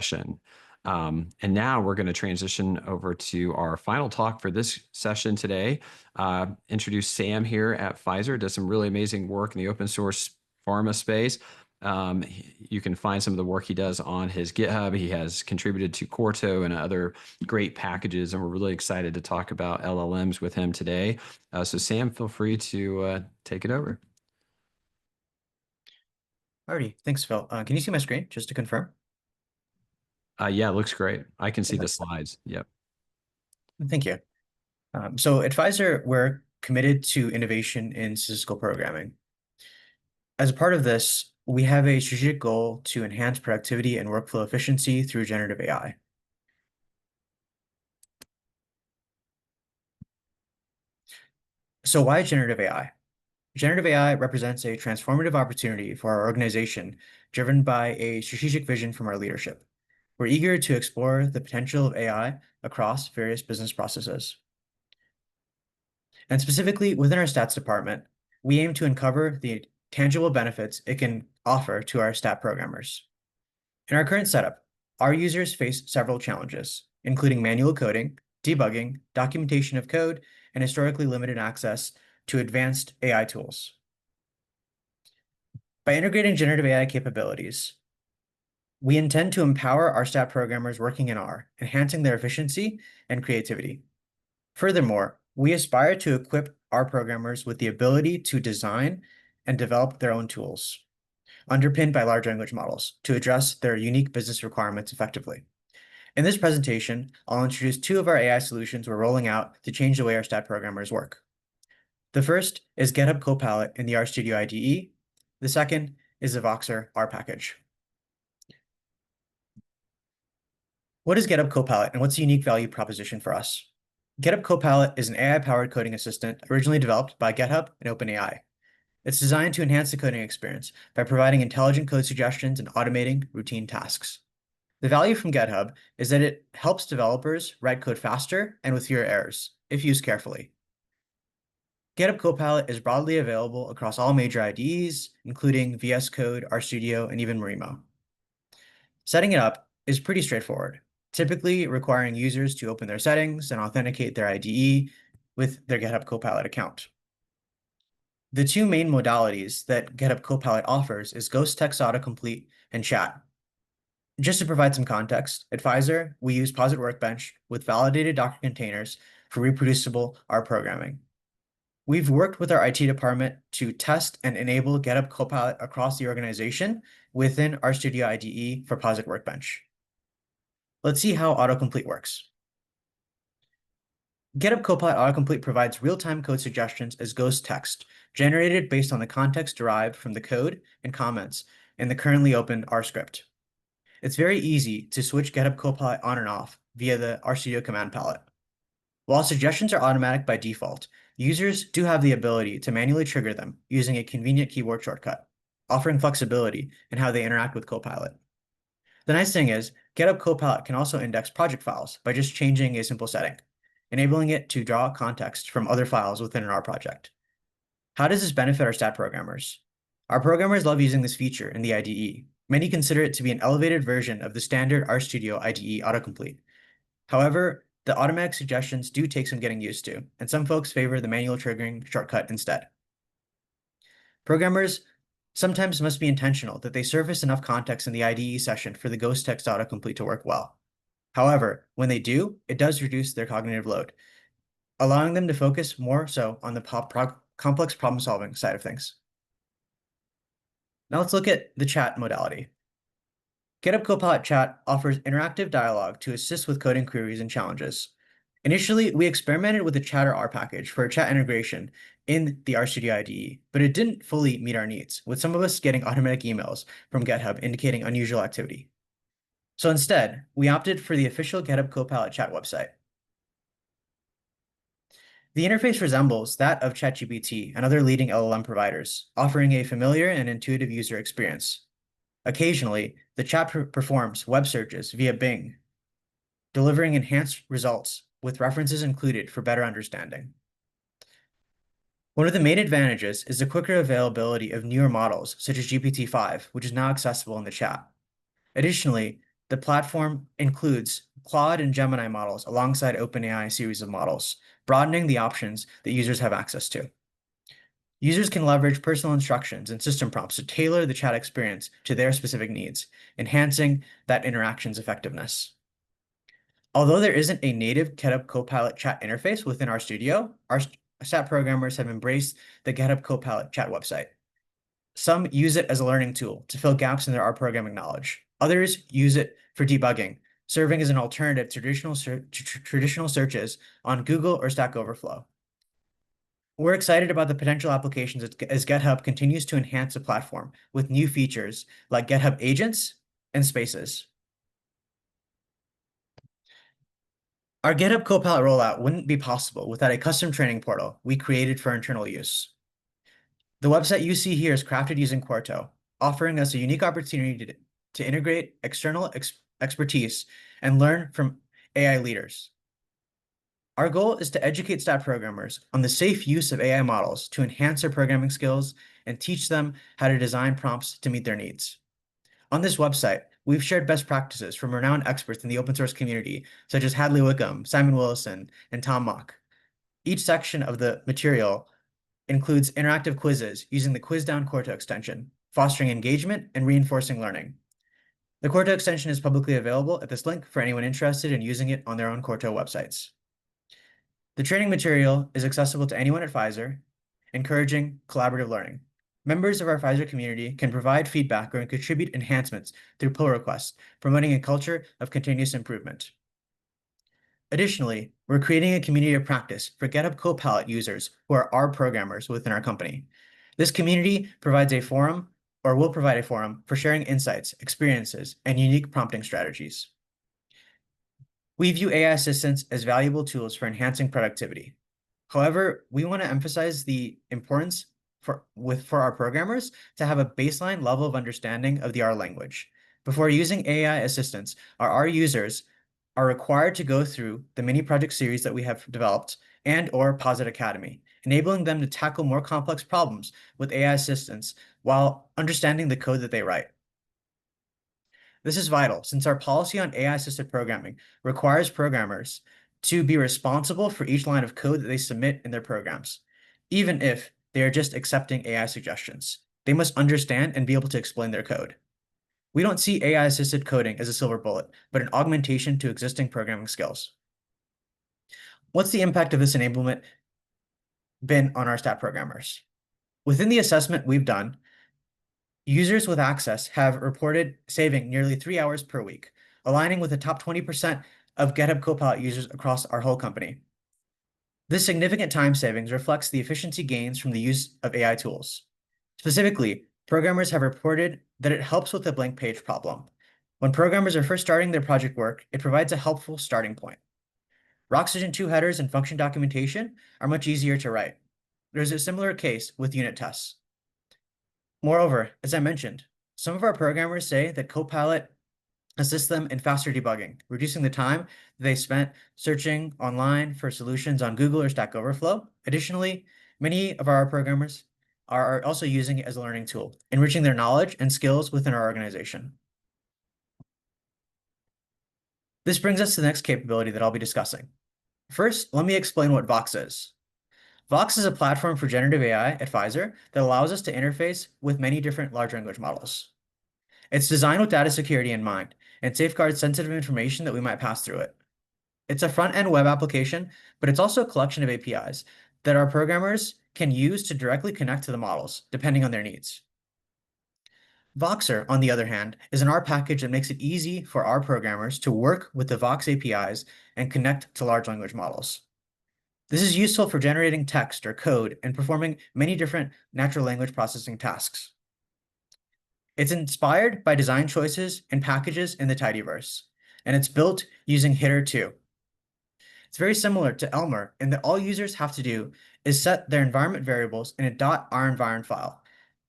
session. And now we're going to transition over to our final talk for this session today. Introduce Sam here at Pfizer, does some really amazing work in the open source pharma space. You can find some of the work he does on his GitHub. He has contributed to Corto and other great packages, and we're really excited to talk about LLMs with him today. So Sam, feel free to take it over. Alrighty, thanks, Phil. Can you see my screen, just to confirm? Yeah, it looks great. I can see the Okay. slides. Yep. Thank you. So at Pfizer, we're committed to innovation in statistical programming. As a part of this, we have a strategic goal to enhance productivity and workflow efficiency through generative AI. So why generative AI? Generative AI represents a transformative opportunity for our organization, driven by a strategic vision from our leadership. We're eager to explore the potential of AI across various business processes. And specifically within our stats department, we aim to uncover the tangible benefits it can offer to our stat programmers. In our current setup, our users face several challenges, including manual coding, debugging, documentation of code, and historically limited access to advanced AI tools. By integrating generative AI capabilities, we intend to empower our stat programmers working in R, enhancing their efficiency and creativity. Furthermore, we aspire to equip our programmers with the ability to design and develop their own tools, underpinned by large language models, to address their unique business requirements effectively. In this presentation, I'll introduce two of our AI solutions we're rolling out to change the way our stat programmers work. The first is GitHub Copilot in the RStudio IDE. The second is the voxr R package. What is GitHub Copilot and what's the unique value proposition for us? GitHub Copilot is an AI-powered coding assistant originally developed by GitHub and OpenAI. It's designed to enhance the coding experience by providing intelligent code suggestions and automating routine tasks. The value from GitHub is that it helps developers write code faster and with fewer errors, if used carefully. GitHub Copilot is broadly available across all major IDEs, including VS Code, RStudio, and even Marimo. Setting it up is pretty straightforward, typically requiring users to open their settings and authenticate their IDE with their GitHub Copilot account. The two main modalities that GitHub Copilot offers is Ghost Text Autocomplete and Chat. Just to provide some context, at Pfizer, we use Posit Workbench with validated Docker containers for reproducible R programming. We've worked with our IT department to test and enable GitHub Copilot across the organization within RStudio IDE for Posit Workbench. Let's see how autocomplete works. GitHub Copilot Autocomplete provides real-time code suggestions as ghost text, generated based on the context derived from the code and comments in the currently open R script. It's very easy to switch GitHub Copilot on and off via the RStudio command palette. While suggestions are automatic by default, users do have the ability to manually trigger them using a convenient keyboard shortcut, offering flexibility in how they interact with Copilot. The nice thing is, GitHub Copilot can also index project files by just changing a simple setting, enabling it to draw context from other files within an R project. How does this benefit our stat programmers? Our programmers love using this feature in the IDE. Many consider it to be an elevated version of the standard RStudio IDE autocomplete. However, the automatic suggestions do take some getting used to, and some folks favor the manual triggering shortcut instead. Programmers sometimes must be intentional that they surface enough context in the IDE session for the ghost text autocomplete to work well. However, when they do, it does reduce their cognitive load, allowing them to focus more so on the complex problem-solving side of things. Now let's look at the chat modality. GitHub Copilot Chat offers interactive dialogue to assist with coding queries and challenges. Initially, we experimented with the Chatter R package for chat integration in the RStudio IDE, but it didn't fully meet our needs, with some of us getting automatic emails from GitHub indicating unusual activity. So instead, we opted for the official GitHub Copilot Chat website. The interface resembles that of ChatGPT and other leading LLM providers, offering a familiar and intuitive user experience. Occasionally, the chat performs web searches via Bing, delivering enhanced results with references included for better understanding. One of the main advantages is the quicker availability of newer models, such as GPT-5, which is now accessible in the chat. Additionally, The platform includes Claude and Gemini models alongside OpenAI series of models, broadening the options that users have access to. Users can leverage personal instructions and system prompts to tailor the chat experience to their specific needs, enhancing that interaction's effectiveness. Although there isn't a native GitHub Copilot chat interface within RStudio, our stat programmers have embraced the GitHub Copilot chat website. Some use it as a learning tool to fill gaps in their R programming knowledge. Others use it for debugging, serving as an alternative to traditional searches on Google or Stack Overflow. We're excited about the potential applications as GitHub continues to enhance the platform with new features like GitHub Agents and Spaces. Our GitHub Copilot rollout wouldn't be possible without a custom training portal we created for internal use. The website you see here is crafted using Quarto, offering us a unique opportunity to integrate external expertise and learn from AI leaders. Our goal is to educate stat programmers on the safe use of AI models to enhance their programming skills and teach them how to design prompts to meet their needs. On this website, we've shared best practices from renowned experts in the open source community, such as Hadley Wickham, Simon Willison, and Tom Mock. Each section of the material includes interactive quizzes using the Quiz Down Quarto extension, fostering engagement and reinforcing learning. The Quarto extension is publicly available at this link for anyone interested in using it on their own Quarto websites. The training material is accessible to anyone at Pfizer, encouraging collaborative learning. Members of our Pfizer community can provide feedback or contribute enhancements through pull requests, promoting a culture of continuous improvement. Additionally, we're creating a community of practice for GitHub Copilot users who are R programmers within our company. This community provides a forum, or will provide a forum, for sharing insights, experiences, and unique prompting strategies. We view AI assistants as valuable tools for enhancing productivity. However, we want to emphasize the importance for our programmers to have a baseline level of understanding of the R language. Before using AI assistants, our R users are required to go through the mini project series that we have developed and/or Posit Academy, enabling them to tackle more complex problems with AI assistants while understanding the code that they write. This is vital since our policy on AI-assisted programming requires programmers to be responsible for each line of code that they submit in their programs, even if they are just accepting AI suggestions. They must understand and be able to explain their code. We don't see AI-assisted coding as a silver bullet, but an augmentation to existing programming skills. What's the impact of this enablement been on our stat programmers? Within the assessment we've done, users with access have reported saving nearly 3 hours per week, aligning with the top 20% of GitHub Copilot users across our whole company. This significant time savings reflects the efficiency gains from the use of AI tools. Specifically, programmers have reported that it helps with the blank page problem. When programmers are first starting their project work, it provides a helpful starting point. Roxygen 2 headers and function documentation are much easier to write. There's a similar case with unit tests. Moreover, as I mentioned, some of our programmers say that Copilot assists them in faster debugging, reducing the time they spent searching online for solutions on Google or Stack Overflow. Additionally, many of our programmers are also using it as a learning tool, enriching their knowledge and skills within our organization. This brings us to the next capability that I'll be discussing. First, let me explain what Vox is. Vox is a platform for generative AI at Pfizer that allows us to interface with many different large language models. It's designed with data security in mind and safeguards sensitive information that we might pass through it. It's a front-end web application, but it's also a collection of APIs that our programmers can use to directly connect to the models, depending on their needs. voxr, on the other hand, is an R package that makes it easy for our programmers to work with the Vox APIs and connect to large language models. This is useful for generating text or code and performing many different natural language processing tasks. It's inspired by design choices and packages in the tidyverse, and it's built using Hitter 2. It's very similar to Elmer in that all users have to do is set their environment variables in a .renviron file,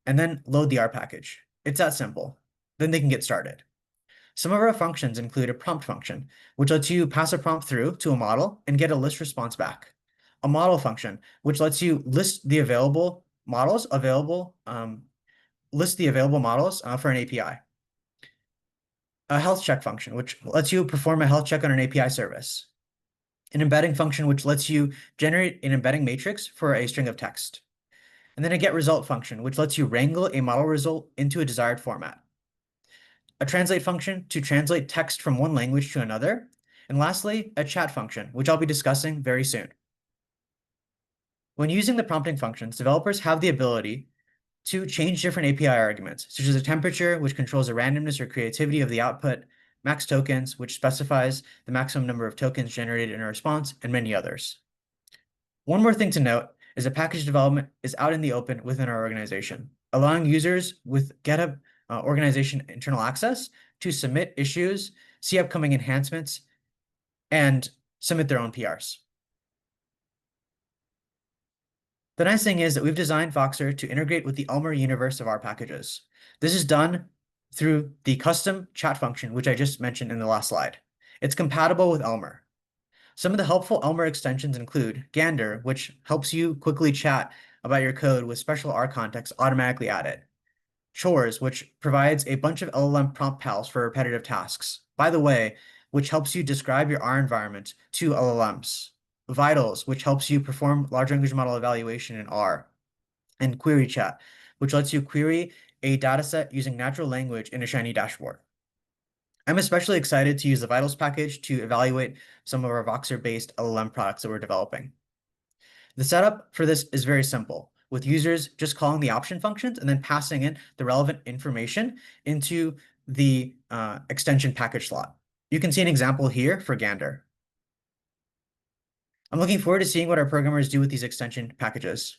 and then load the R package. It's that simple. Then they can get started. Some of our functions include a prompt function, which lets you pass a prompt through to a model and get a list response back. A model function, which lets you list the available models for an API. a health check function, which lets you perform a health check on an API service. An embedding function, which lets you generate an embedding matrix for a string of text. And then a get result function, which lets you wrangle a model result into a desired format. A translate function to translate text from one language to another. And lastly, a chat function, which I'll be discussing very soon. When using the prompting functions, developers have the ability to change different API arguments, such as a temperature, which controls the randomness or creativity of the output, max tokens, which specifies the maximum number of tokens generated in a response, and many others. One more thing to note is that package development is out in the open within our organization, allowing users with GitHub organization internal access to submit issues, see upcoming enhancements, and submit their own PRs. The nice thing is that we've designed voxr to integrate with the Elmer universe of our packages. This is done through the custom chat function, which I just mentioned in the last slide. It's compatible with Elmer. Some of the helpful Elmer extensions include Gander, which helps you quickly chat about your code with special R context automatically added. Chores, which provides a bunch of LLM prompt pals for repetitive tasks. By the way, which helps you describe your R environment to LLMs. Vitals, which helps you perform large language model evaluation in R. And Query Chat, which lets you query a dataset using natural language in a Shiny dashboard. I'm especially excited to use the Vitals package to evaluate some of our Voxer-based LLM products that we're developing. The setup for this is very simple, with users just calling the option functions and then passing in the relevant information into the extension package slot. You can see an example here for Gander. I'm looking forward to seeing what our programmers do with these extension packages.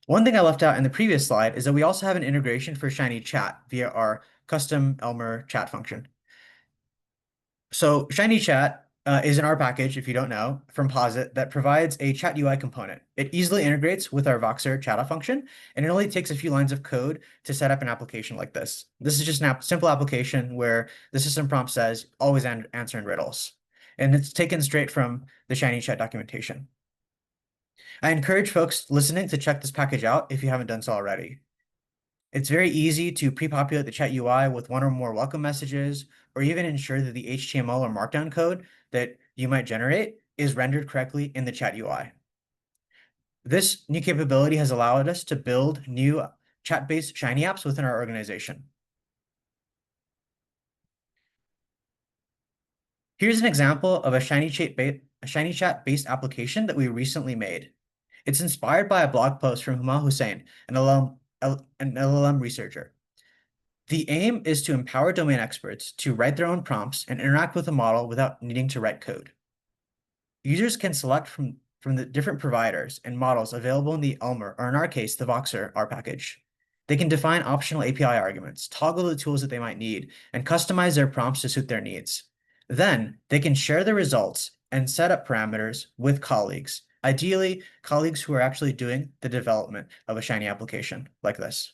One thing I left out in the previous slide is that we also have an integration for Shiny Chat via our custom Elmer chat function. So Shiny Chat is an R package, if you don't know, from Posit that provides a chat UI component. It easily integrates with our voxr chat function, and it only takes a few lines of code to set up an application like this. This is just a simple application where the system prompt says, always answer in riddles. And it's taken straight from the Shiny Chat documentation. I encourage folks listening to check this package out if you haven't done so already. It's very easy to pre-populate the chat UI with one or more welcome messages, or even ensure that the HTML or Markdown code that you might generate is rendered correctly in the chat UI. This new capability has allowed us to build new chat-based Shiny apps within our organization. Here's an example of a Shiny chat-based application that we recently made. It's inspired by a blog post from Huma Hussain, an LLM researcher. The aim is to empower domain experts to write their own prompts and interact with the model without needing to write code. Users can select from the different providers and models available in the Elmer, or in our case, the voxr R package. They can define optional API arguments, toggle the tools that they might need, and customize their prompts to suit their needs. Then they can share the results and set up parameters with colleagues, ideally colleagues who are actually doing the development of a Shiny application like this.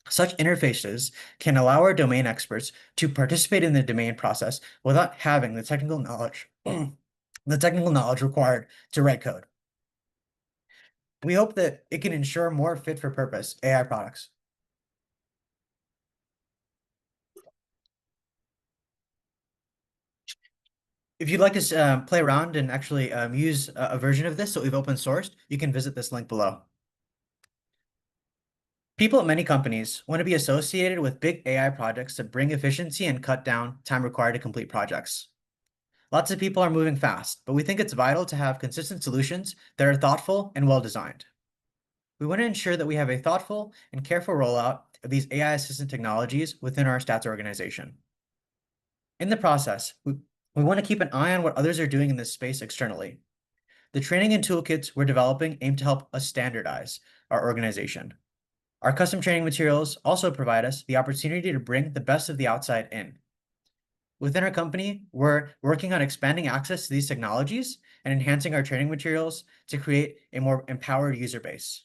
Such interfaces can allow our domain experts to participate in the domain process without having the technical knowledge, required to write code. We hope that it can ensure more fit-for-purpose AI products. If you'd like to play around and actually use a version of this that we've open sourced, you can visit this link below. People at many companies want to be associated with big AI projects that bring efficiency and cut down time required to complete projects. Lots of people are moving fast, but we think it's vital to have consistent solutions that are thoughtful and well-designed. We want to ensure that we have a thoughtful and careful rollout of these AI assistant technologies within our stats organization. In the process, we want to keep an eye on what others are doing in this space externally. The training and toolkits we're developing aim to help us standardize our organization. Our custom training materials also provide us the opportunity to bring the best of the outside in. Within our company, we're working on expanding access to these technologies and enhancing our training materials to create a more empowered user base.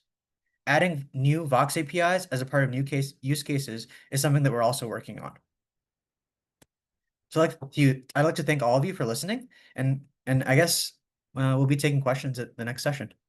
Adding new Vox APIs as a part of use cases is something that we're also working on. So I'd like to thank all of you for listening, and I guess we'll be taking questions at the next session.